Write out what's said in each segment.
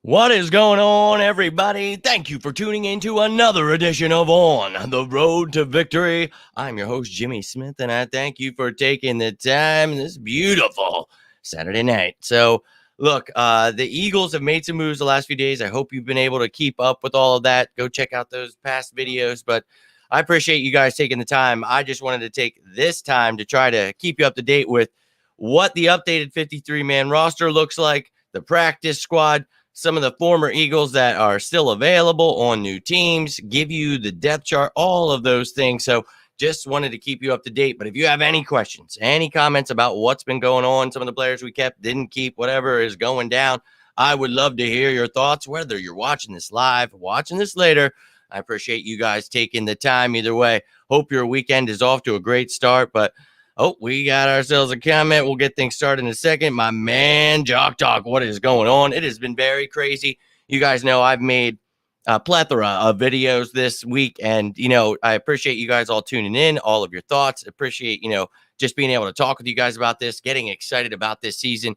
What is going on, everybody? Thank you for tuning in to another edition of On the Road to Victory. I'm your host, Jimmy Smith, and I thank you for taking the time this beautiful Saturday night. So, look, the Eagles have made some moves the last few days. I hope you've been able to keep up with all of that. Go check out those past videos, but I appreciate you guys taking the time. I just wanted to take this time to try to keep you up to date with what the updated 53-man roster looks like, the practice squad, some of the former Eagles that are still available on new teams, give you the depth chart, all of those things. So just wanted to keep you up to date. But if you have any questions, any comments about what's been going on, some of the players we kept, didn't keep, whatever is going down, I would love to hear your thoughts, whether you're watching this live, watching this later. I appreciate you guys taking the time either way. Hope your weekend is off to a great start. But oh, we got ourselves a comment. We'll get things started in a second. My man, Jock Talk, what is going on? It has been very crazy. You guys know I've made a plethora of videos this week, and, I appreciate you guys all tuning in, all of your thoughts. Appreciate, just being able to talk with you guys about this, getting excited about this season.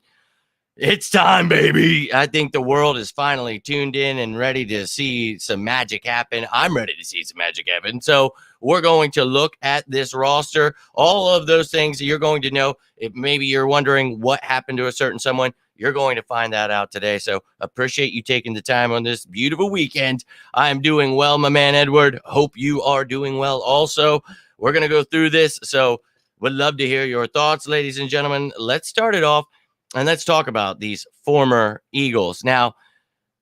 It's time, baby. I think the world is finally tuned in and ready to see some magic happen. I'm ready to see some magic happen. So we're going to look at this roster, all of those things that you're going to know. If maybe you're wondering what happened to a certain someone, you're going to find that out today. So appreciate you taking the time on this beautiful weekend. I'm doing well, my man, Edward. Hope you are doing well also. We're going to go through this. So would love to hear your thoughts, ladies and gentlemen. Let's start it off. And let's talk about these former Eagles. Now,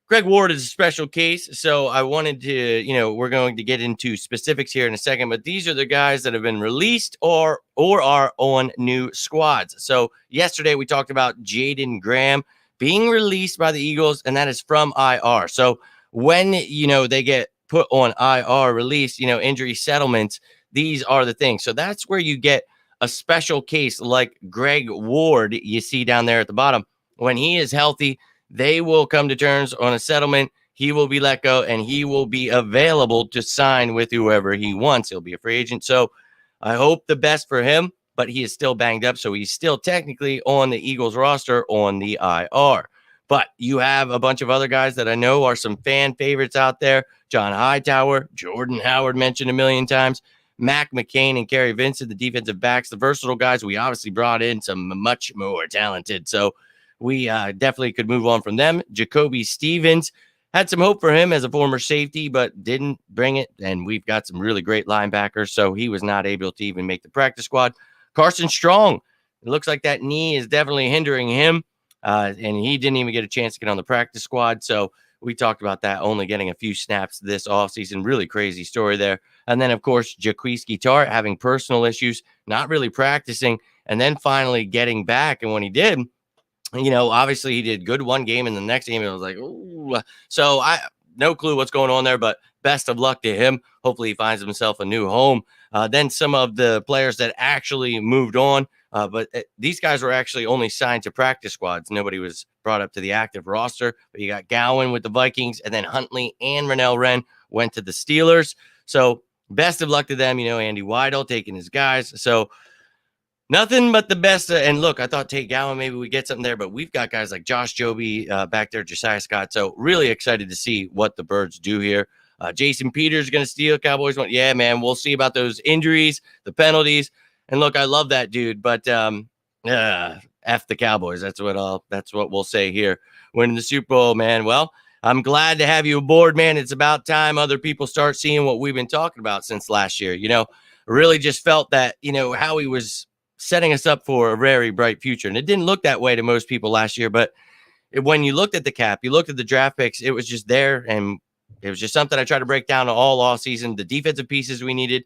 Greg Ward is a special case, so I wanted to, we're going to get into specifics here in a second, but these are the guys that have been released or are on new squads. So yesterday we talked about Jaden Graham being released by the Eagles, and that is from IR. So when, they get put on IR, release, injury settlements, these are the things. So that's where you get a special case like Greg Ward, you see down there at the bottom. When he is healthy, they will come to terms on a settlement. He will be let go, and he will be available to sign with whoever he wants. He'll be a free agent. So I hope the best for him, but he is still banged up. So he's still technically on the Eagles roster on the IR. But you have a bunch of other guys that I know are some fan favorites out there. John Hightower, Jordan Howard mentioned a million times. Mac McCain and Kerry Vincent, the defensive backs, the versatile guys. We obviously brought in some much more talented. So we definitely could move on from them. Jacoby Stevens, had some hope for him as a former safety, but didn't bring it. And we've got some really great linebackers, so he was not able to even make the practice squad. Carson Strong, it looks like that knee is definitely hindering him, and he didn't even get a chance to get on the practice squad. So we talked about that, only getting a few snaps this offseason. Really crazy story there. And then, of course, Jaquiski Tartt having personal issues, not really practicing, and then finally getting back. And when he did, obviously he did good one game, and the next game it was like, ooh. So I no clue what's going on there, but best of luck to him. Hopefully he finds himself a new home. Then some of the players that actually moved on, but these guys were actually only signed to practice squads. Nobody was brought up to the active roster. But you got Gowan with the Vikings, and then Huntley and Rennell Wren went to the Steelers. So best of luck to them. Andy Weidel taking his guys. So nothing but the best. And look, I thought Tate Gowan, maybe we get something there, but we've got guys like Josh Joby back there, Josiah Scott. So really excited to see what the Birds do here. Jason Peters going to steal. Cowboys want, yeah, man, we'll see about those injuries, the penalties. And look, I love that dude, but F the Cowboys. That's what we'll say here. Winning the Super Bowl, man. Well, I'm glad to have you aboard, man. It's about time other people start seeing what we've been talking about since last year. Really just felt that, Howie was setting us up for a very bright future. And it didn't look that way to most people last year, but when you looked at the cap, you looked at the draft picks, it was just there. And it was just something I tried to break down all off season. The defensive pieces we needed,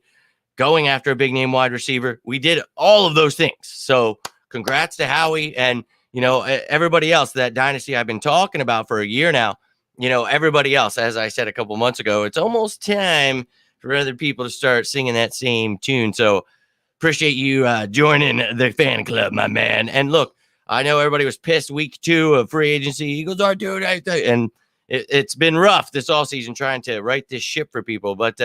going after a big name wide receiver. We did all of those things. So congrats to Howie and, everybody else. That dynasty I've been talking about for a year now, everybody else, as I said a couple months ago, it's almost time for other people to start singing that same tune. So appreciate you joining the fan club, my man. And look, I know everybody was pissed week 2 of free agency. Eagles aren't doing anything. And it's been rough this offseason trying to right this ship for people. But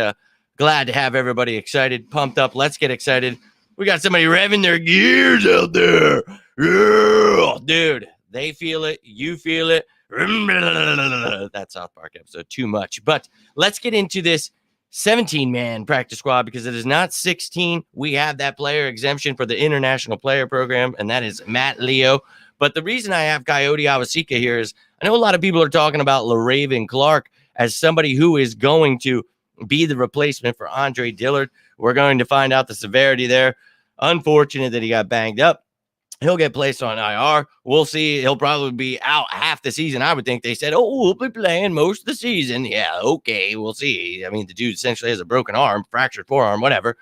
glad to have everybody excited, pumped up. Let's get excited. We got somebody revving their gears out there. Yeah, dude, they feel it. You feel it. That South Park episode too much. But let's get into this 17-man practice squad because it is not 16. We have that player exemption for the international player program, and that is Matt Leo. But the reason I have Coyote Awasika here is I know a lot of people are talking about LaRaven Clark as somebody who is going to be the replacement for Andre Dillard. We're going to find out the severity there. Unfortunate that he got banged up. He'll get placed on IR. We'll see. He'll probably be out half the season. I would think they said, oh, we'll be playing most of the season. Yeah, okay, we'll see. I mean, the dude essentially has a broken arm, fractured forearm, whatever.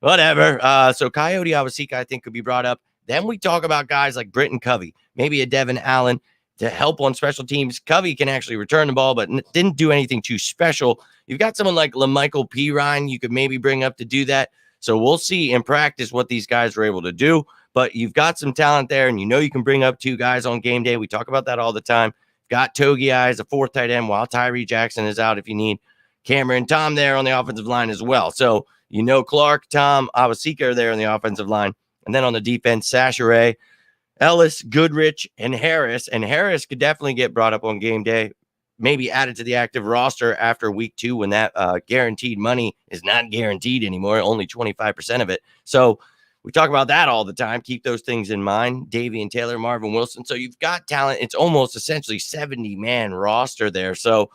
So Coyote Awasika, I think, could be brought up. Then we talk about guys like Britton Covey, maybe a Devin Allen to help on special teams. Covey can actually return the ball, but didn't do anything too special. You've got someone like LaMichael Pirine you could maybe bring up to do that. So we'll see in practice what these guys are able to do. But you've got some talent there, and you know you can bring up two guys on game day. We talk about that all the time. Got Togi as a fourth tight end while Tyree Jackson is out if you need. Cameron Tom there on the offensive line as well. So you know Clark, Tom, Awasika are there on the offensive line. And then on the defense, Sashere, Ellis, Goodrich, and Harris. And Harris could definitely get brought up on game day, maybe added to the active roster after week 2 when that guaranteed money is not guaranteed anymore, only 25% of it. So we talk about that all the time. Keep those things in mind. Davian Taylor, Marvin Wilson. So you've got talent. It's almost essentially 70-man roster there. So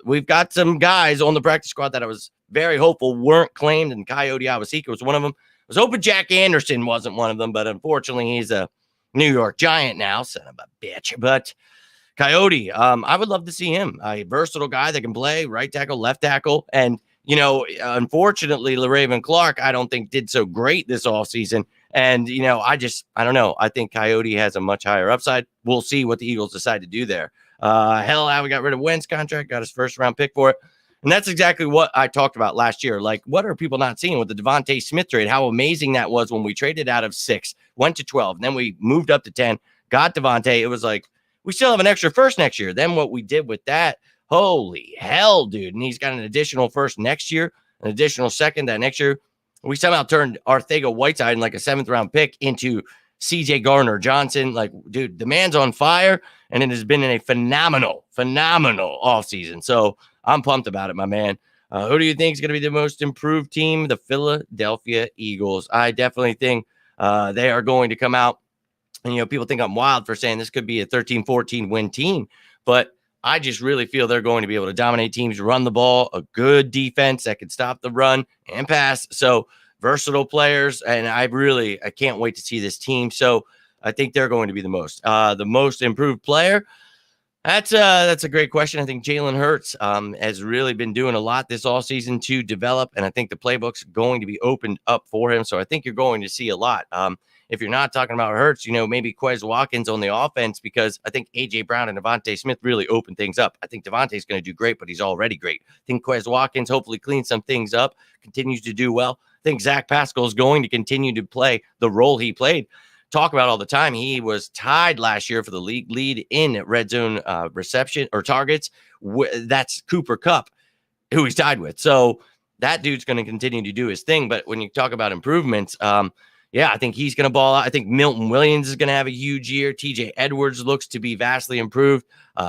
we've got some guys on the practice squad that I was very hopeful weren't claimed, and Coyote Awasika was one of them. I was hoping Jack Anderson wasn't one of them, but unfortunately he's a New York Giant now, son of a bitch. But Coyote, I would love to see him. A versatile guy that can play right tackle, left tackle, and you know, unfortunately, LaRaven Clark, I don't think did so great this offseason. And, you know, I don't know. I think Coyote has a much higher upside. We'll see what the Eagles decide to do there. Hell, we got rid of Wentz contract, got his first-round pick for it. And that's exactly what I talked about last year. Like, what are people not seeing with the Devontae Smith trade? How amazing that was when we traded out of 6, went to 12, and then we moved up to 10, got Devontae. It was like, we still have an extra first next year. Then what we did with that, holy hell, dude. And he's got an additional first next year, an additional second that next year. We somehow turned Arcega-Whiteside in like a 7th-round pick into CJ Gardner-Johnson. Like, dude, the man's on fire, and it has been in a phenomenal offseason. So I'm pumped about it, my man. Who do you think is going to be the most improved team? The Philadelphia Eagles. I definitely think they are going to come out. And, you know, people think I'm wild for saying this could be a 13-14 win team, but I just really feel they're going to be able to dominate teams, run the ball, a good defense that can stop the run and pass. So versatile players, and I can't wait to see this team. So I think they're going to be the most improved player. That's a great question. I think Jalen Hurts has really been doing a lot this offseason to develop, and I think the playbook's going to be opened up for him. So I think you're going to see a lot. If you're not talking about Hurts, you know, maybe Quez Watkins on the offense, because I think A.J. Brown and Devontae Smith really open things up. I think Devontae's going to do great, but he's already great. I think Quez Watkins hopefully cleans some things up, continues to do well. I think Zach Pascal is going to continue to play the role he played. Talk about all the time. He was tied last year for the league lead in red zone reception or targets. That's Cooper Kupp, who he's tied with. So that dude's going to continue to do his thing. But when you talk about improvements, yeah, I think he's going to ball out. I think Milton Williams is going to have a huge year. TJ Edwards looks to be vastly improved.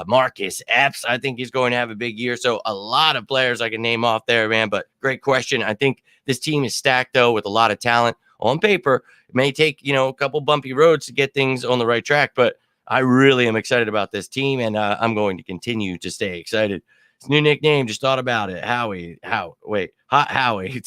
Marcus Epps, I think he's going to have a big year. So a lot of players I can name off there, man. But great question. I think this team is stacked, though, with a lot of talent on paper. It may take, you know, a couple bumpy roads to get things on the right track, but I really am excited about this team, and I'm going to continue to stay excited. His new nickname, just thought about it. Hot Howie.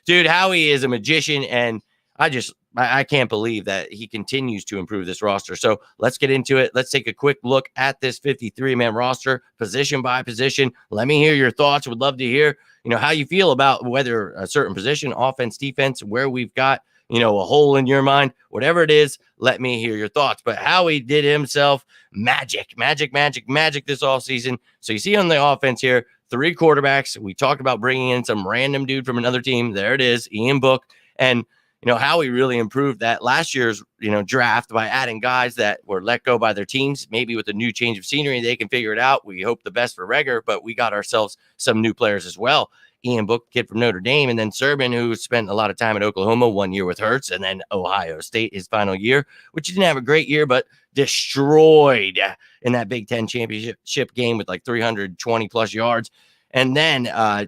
Dude, Howie is a magician, and I can't believe that he continues to improve this roster. So let's get into it. Let's take a quick look at this 53-man roster, position by position. Let me hear your thoughts. Would love to hear, you know, how you feel about whether a certain position, offense, defense, where we've got, you know, a hole in your mind, whatever it is, let me hear your thoughts. But Howie did himself magic this offseason. So you see on the offense here, 3 quarterbacks. We talked about bringing in some random dude from another team. There it is, Ian Book. And you know, Howie really improved that last year's, you know, draft by adding guys that were let go by their teams. Maybe with a new change of scenery, they can figure it out. We hope the best for Reagor, but we got ourselves some new players as well. Ian Book, kid from Notre Dame, and then Sermon, who spent a lot of time at Oklahoma, 1 year with Hurts, and then Ohio State his final year, which he didn't have a great year, but destroyed in that Big Ten championship game with like 320 plus yards. And then,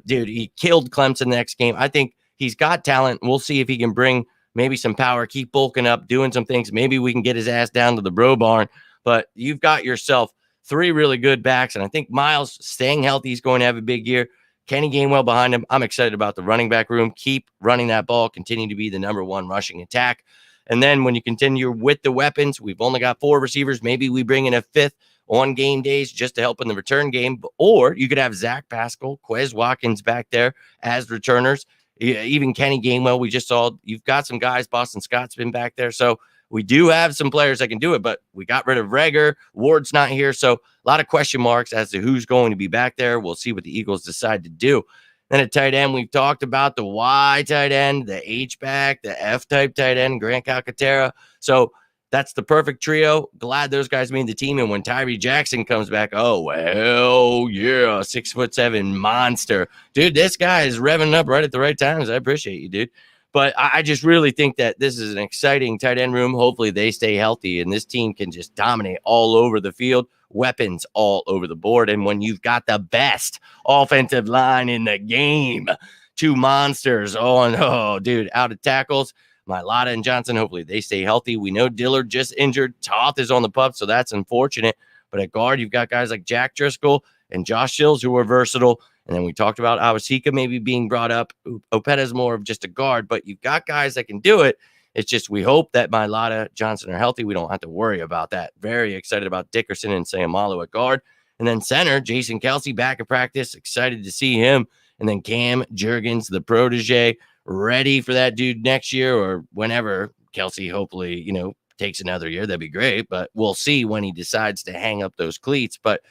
dude, he killed Clemson the next game. I think he's got talent. We'll see if he can bring maybe some power, keep bulking up, doing some things. Maybe we can get his ass down to the bro barn. But you've got yourself 3 really good backs. And I think Miles, staying healthy, he's going to have a big year. Kenny Gainwell behind him. I'm excited about the running back room. Keep running that ball. Continue to be the number 1 rushing attack. And then when you continue with the weapons, we've only got 4 receivers. Maybe we bring in a 5th on game days just to help in the return game. Or you could have Zach Pascal, Quez Watkins back there as returners. Even Kenny Gainwell, we just saw. You've got some guys. Boston Scott's been back there. So we do have some players that can do it, but we got rid of Reagor. Ward's not here. So a lot of question marks as to who's going to be back there. We'll see what the Eagles decide to do. Then at tight end, we've talked about the Y tight end, the H-back, the F-type tight end, Grant Calcaterra. So that's the perfect trio. Glad those guys made the team. And when Tyree Jackson comes back, oh, hell yeah, 6'7" monster. Dude, this guy is revving up right at the right times. I appreciate you, dude. But I just really think that this is an exciting tight end room. Hopefully they stay healthy and this team can just dominate all over the field, weapons all over the board. And when you've got the best offensive line in the game, 2 monsters dude, out of tackles, Mailata and Johnson, hopefully they stay healthy. We know Dillard just injured. Toth is on the pup, so that's unfortunate. But at guard, you've got guys like Jack Driscoll and Josh Sills who are versatile. And then we talked about Awasika maybe being brought up. Opeta's more of just a guard, but you've got guys that can do it. It's just we hope that Mailata, Johnson are healthy. We don't have to worry about that. Very excited about Dickerson and Sayamalu at guard. And then center, Jason Kelsey back at practice. Excited to see him. And then Cam Jurgens, the protege, ready for that dude next year or whenever. Kelsey hopefully, takes another year. That'd be great. But we'll see when he decides to hang up those cleats. But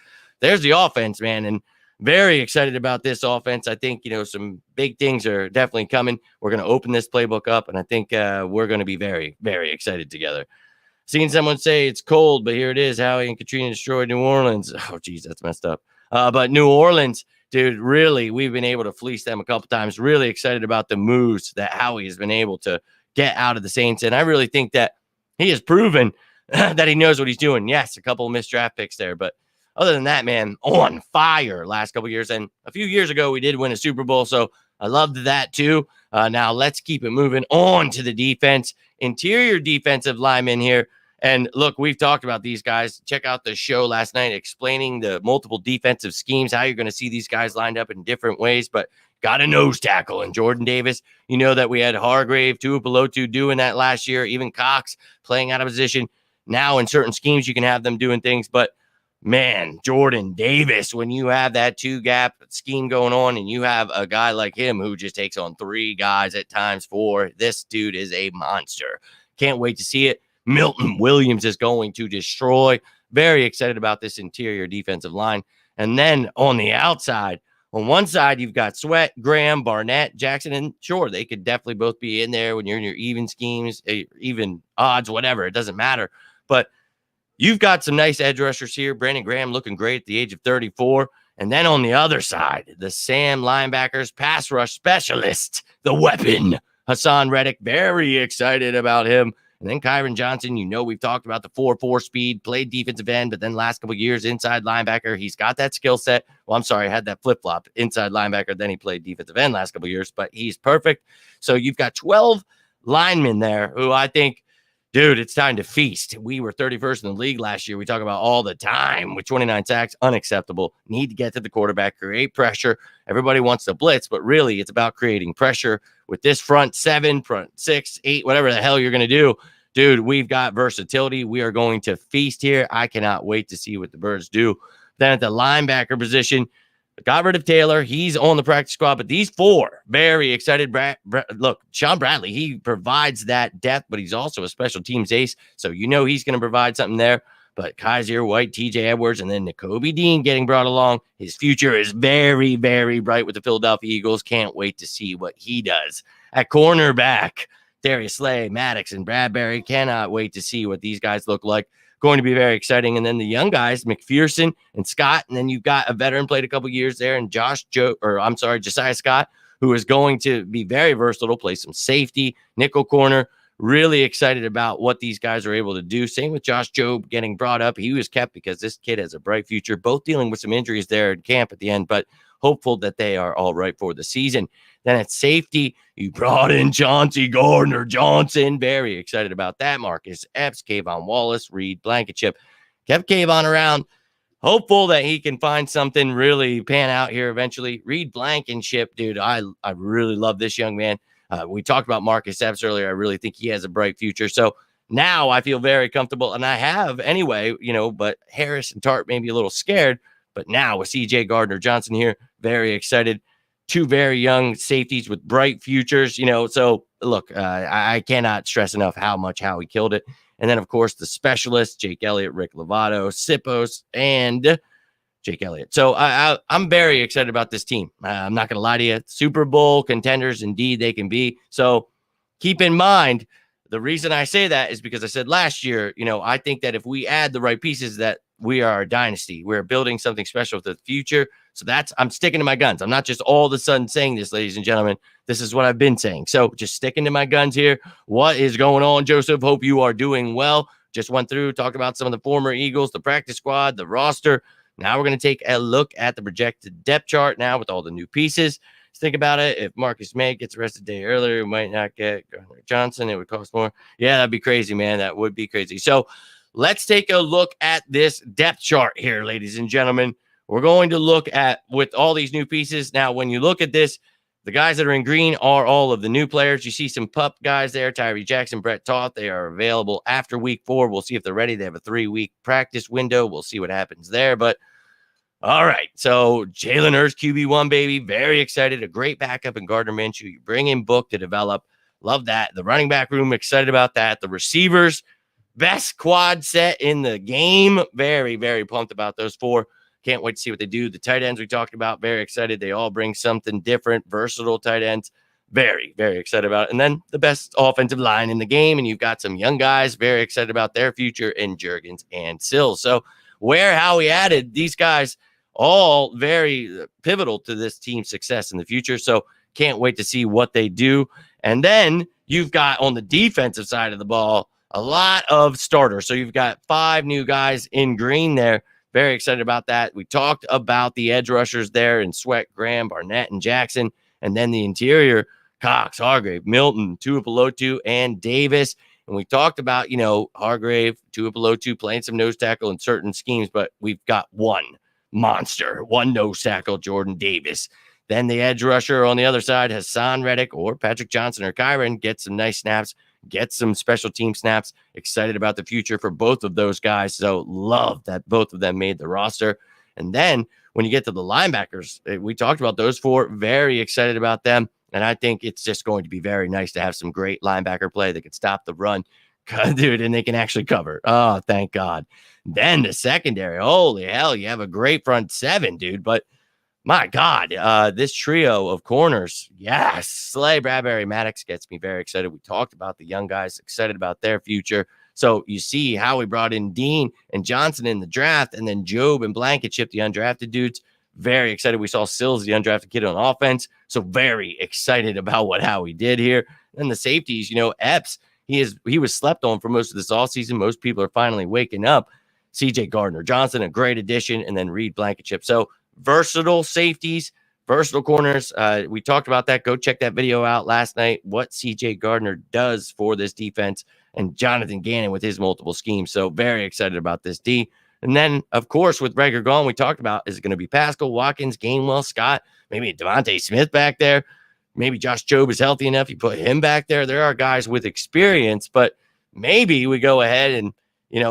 there's the offense, man. And very excited about this offense. I think, some big things are definitely coming. We're going to open this playbook up, and I think we're going to be very, very excited together. Seen someone say it's cold, but here it is. Howie and Katrina destroyed New Orleans. Oh, geez, that's messed up. But New Orleans, dude, really, we've been able to fleece them a couple times. Really excited about the moves that Howie has been able to get out of the Saints, and I really think that he has proven that he knows what he's doing. Yes, a couple of missed draft picks there, but other than that, man, on fire last couple of years. And a few years ago, we did win a Super Bowl, so I loved that too. Now let's keep it moving on to the defense. Interior defensive linemen here. And look, we've talked about these guys. Check out the show last night explaining the multiple defensive schemes, how you're going to see these guys lined up in different ways. But got a nose tackle in Jordan Davis. You know that we had Hargrave, Tuipulotu doing that last year, even Cox playing out of position. Now in certain schemes, you can have them doing things, but man, Jordan Davis, when you have that 2-gap scheme going on and you have a guy like him who just takes on 3 guys at times 4, this dude is a monster. Can't wait to see it. Milton Williams is going to destroy. Very excited about this interior defensive line. And then on the outside, on one side, you've got Sweat, Graham, Barnett, Jackson, and sure, they could definitely both be in there when you're in your even schemes, even odds, whatever. It doesn't matter. But you've got some nice edge rushers here. Brandon Graham looking great at the age of 34. And then on the other side, the Sam linebackers, pass rush specialist, the weapon, Hassan Reddick. Very excited about him. And then Kyron Johnson, we've talked about the 4.4 speed, played defensive end, but then last couple of years, inside linebacker. He's got that skill set. Well, I'm sorry, I had that flip-flop, inside linebacker. Then he played defensive end last couple of years, but he's perfect. So you've got 12 linemen there who I think, dude, it's time to feast. We were 31st in the league last year. We talk about all the time with 29 sacks, unacceptable. Need to get to the quarterback, create pressure. Everybody wants to blitz, but really it's about creating pressure with this front 7, front 6, 8, whatever the hell you're going to do. Dude, we've got versatility. We are going to feast here. I cannot wait to see what the Birds do. Then at the linebacker position, got rid of Taylor. He's on the practice squad, but these 4, very excited. Look, Sean Bradley, he provides that depth, but he's also a special teams ace. So he's going to provide something there. But Kaiser White, TJ Edwards, and then Nakobe Dean getting brought along. His future is very, very bright with the Philadelphia Eagles. Can't wait to see what he does. At cornerback, Darius Slay, Maddox, and Bradbury. Cannot wait to see what these guys look like. going to be very exciting. And then the young guys, McPherson and Scott, and then you've got a veteran played a couple years there, and Josiah Scott, who is going to be very versatile, play some safety, nickel corner. Really excited about what these guys are able to do. Same with Josh Jobe getting brought up. He was kept because this kid has a bright future, both dealing with some injuries there in camp at the end, but hopeful that they are all right for the season. Then at safety, you brought in Chauncey Gardner-Johnson. Very excited about that. Marcus Epps, Kayvon Wallace, Reed Blankenship. Kept Kayvon around. Hopeful that he can find something really pan out here eventually. Reed Blankenship, dude, I really love this young man. We talked about Marcus Epps earlier. I really think he has a bright future. So now I feel very comfortable, and I have anyway, but Harris and Tart may be a little scared. But now with CJ Gardner-Johnson here, very excited. Two very young safeties with bright futures, So look, I cannot stress enough how he killed it. And then, of course, the specialists, Jake Elliott, Rick Lovato, Sippos, and Jake Elliott. So I'm very excited about this team. I'm not going to lie to you. Super Bowl contenders, indeed, they can be. So keep in mind, the reason I say that is because I said last year, I think that if we add the right pieces, that we are a dynasty. We're building something special for the future. So I'm sticking to my guns. I'm not just all of a sudden saying this, ladies and gentlemen. This is what I've been saying. So just sticking to my guns here. What is going on, Joseph? Hope you are doing well. Just went through, talked about some of the former Eagles, the practice squad, the roster. Now we're going to take a look at the projected depth chart now with all the new pieces. Just think about it. If Marcus May gets arrested a day earlier, we might not get Gardner-Johnson. It would cost more. Yeah, that'd be crazy, man. That would be crazy. So let's take a look at this depth chart here, ladies and gentlemen. We're going to look at with all these new pieces. Now, when you look at this, the guys that are in green are all of the new players. You see some pup guys there, Tyree Jackson, Brett Toth. They are available after week 4. We'll see if they're ready. They have a 3-week practice window. We'll see what happens there. But all right, so Jalen Hurts, QB1, baby. Very excited. A great backup in Gardner Minshew. You bring in Book to develop. Love that. The running back room, excited about that. The receivers, best quad set in the game. Very, very pumped about those 4. Can't wait to see what they do. The tight ends we talked about, very excited. They all bring something different, versatile tight ends. Very, very excited about it. And then the best offensive line in the game, and you've got some young guys, very excited about their future in Juergens and Sills. So how we added these guys, all very pivotal to this team's success in the future. So can't wait to see what they do. And then you've got on the defensive side of the ball, a lot of starters. So you've got 5 new guys in green there. Very excited about that. We talked about the edge rushers there in Sweat, Graham, Barnett, and Jackson. And then the interior, Cox, Hargrave, Milton, Tuipulotu, and Davis. And we talked about, Hargrave, Tuipulotu playing some nose tackle in certain schemes, but we've got one monster, one nose tackle, Jordan Davis. Then the edge rusher on the other side, Hassan Reddick or Patrick Johnson or Kyron, get some nice snaps, get some special team snaps. Excited about the future for both of those guys. So love that both of them made the roster. And then when you get to the linebackers, we talked about those 4. Very excited about them. And I think it's just going to be very nice to have some great linebacker play that can stop the run, dude, and they can actually cover. Oh, thank God. Then the secondary, holy hell, you have a great front 7, dude. But my God, this trio of corners, yes, Slay, Bradbury, Maddox gets me very excited. We talked about the young guys, excited about their future. So you see how we brought in Dean and Johnson in the draft, and then Jobe and Blankenship, the undrafted dudes. Very excited. We saw Sills, the undrafted kid on offense. So very excited about how he did here. And the safeties, Epps, he was slept on for most of this offseason. Most people are finally waking up. CJ Gardner-Johnson, a great addition, and then Reed Blankenship. So versatile safeties, versatile corners. We talked about that. Go check that video out last night, what CJ Gardner does for this defense, and Jonathan Gannon with his multiple schemes. So very excited about this D. And then, of course, with Rager gone, we talked about, is it going to be Pascal, Watkins, Gainwell, Scott, maybe Devontae Smith back there? Maybe Josh Jobe is healthy enough. You put him back there. There are guys with experience, but maybe we go ahead and,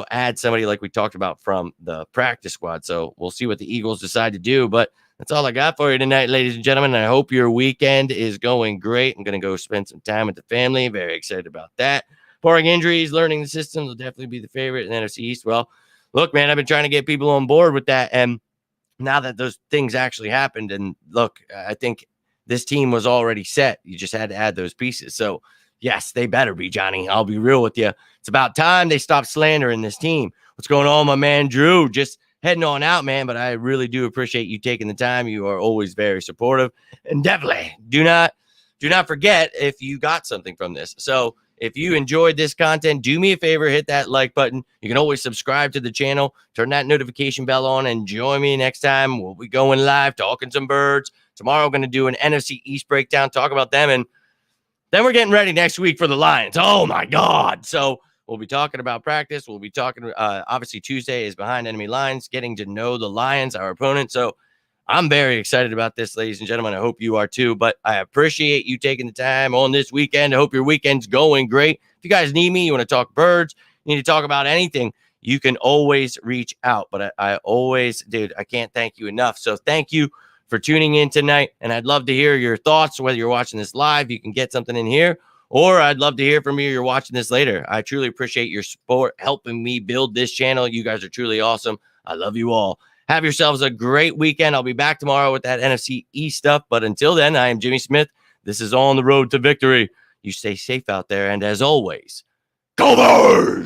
add somebody like we talked about from the practice squad. So we'll see what the Eagles decide to do. But that's all I got for you tonight, ladies and gentlemen. I hope your weekend is going great. I'm going to go spend some time with the family. Very excited about that. Barring injuries, learning the system will definitely be the favorite in NFC East. Well, look, man, I've been trying to get people on board with that. And now that those things actually happened, and look, I think this team was already set. You just had to add those pieces. So, yes, they better be, Johnny. I'll be real with you. It's about time they stop slandering this team. What's going on, my man, Drew? Just heading on out, man, but I really do appreciate you taking the time. You are always very supportive, and definitely do not forget if you got something from this. So if you enjoyed this content, do me a favor, hit that like button. You can always subscribe to the channel, turn that notification bell on, and join me next time. We'll be going live, talking some birds. Tomorrow, I'm going to do an NFC East breakdown, talk about them, and then we're getting ready next week for the Lions. Oh, my God. So we'll be talking about practice. We'll be talking, obviously, Tuesday is behind enemy lines, getting to know the Lions, our opponent. So I'm very excited about this, ladies and gentlemen. I hope you are too, but I appreciate you taking the time on this weekend. I hope your weekend's going great. If you guys need me, you want to talk birds, you need to talk about anything, you can always reach out. But I always, dude, I can't thank you enough. So thank you for tuning in tonight. And I'd love to hear your thoughts, whether you're watching this live, you can get something in here, or I'd love to hear from you. You're watching this later. I truly appreciate your support, helping me build this channel. You guys are truly awesome. I love you all. Have yourselves a great weekend. I'll be back tomorrow with that NFC East stuff. But until then, I am Jimmy Smith. This is On the Road to Victory. You stay safe out there. And as always, go Birds!